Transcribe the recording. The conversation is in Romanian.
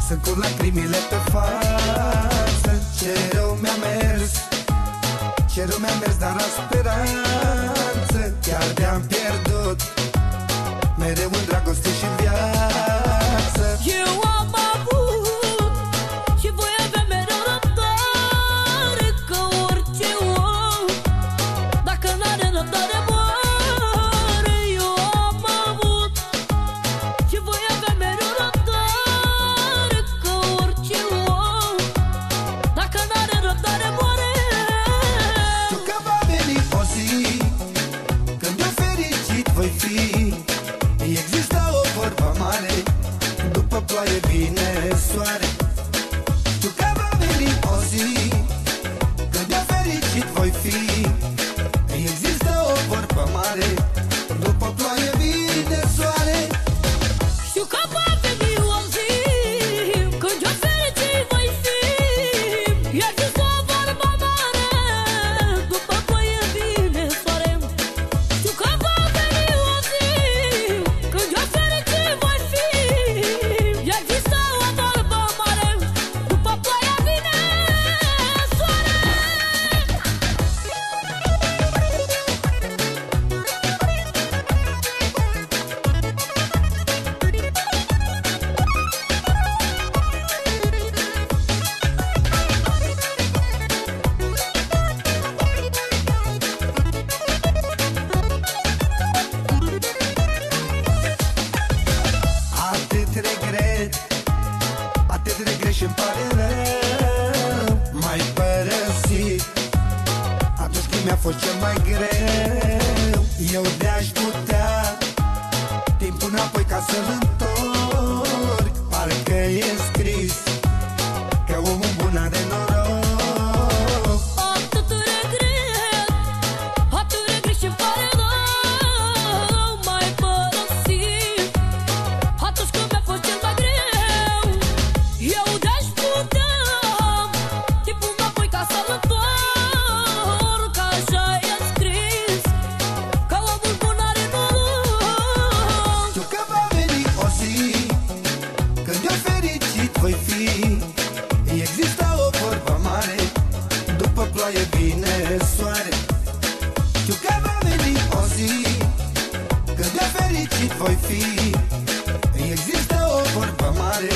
Sunt cu lacrimile pe față. Ce rău mi-a mers, ce rău mi-a mers, dar la speranță chiar de-am pierdut mereu în dragoste și viață. Eu am avut și voi avea mereu răbdare, că orice om, dacă n-are răbdare, moare. Eu am avut și voi avea mereu răbdare, că orice om, dacă n-are răbdare, moare. Știu că va veni o zi când eu fericit voi fi. Există o vorbă mare, după ploaie vine soare. Știu că va veni o zi când eu fericit voi fi. Există o vorbă mare, după ploaie vine soare. Știu că va veni o zi când eu fericit voi fi. Există o vorbă mare, după ploaie vine soare. Știu că va veni o zi când eu fericit voi fi. Există o vorbă mare, după ploaie vine soare. Atât regret și-mi pare rău. M-ai părăsit atunci când mi-a fost cel mai greu. Eu de-aș putea timpul înapoi ca să-l întorc. Parcă e scris că omul bun are noroc. Atât regret și-mi pare rău. M-ai părăsit atunci când mi-a fost cel mai greu. Eu de-aș putea timpul înapoi ca să-l întorc. Așa e scris că omul bun are noroc. Știu că va veni o zi când eu fericit voi fi. Există o vorbă mare, după ploaie vine soare. Știu că va veni o zi când eu fericit voi fi. Există o vorbă mare,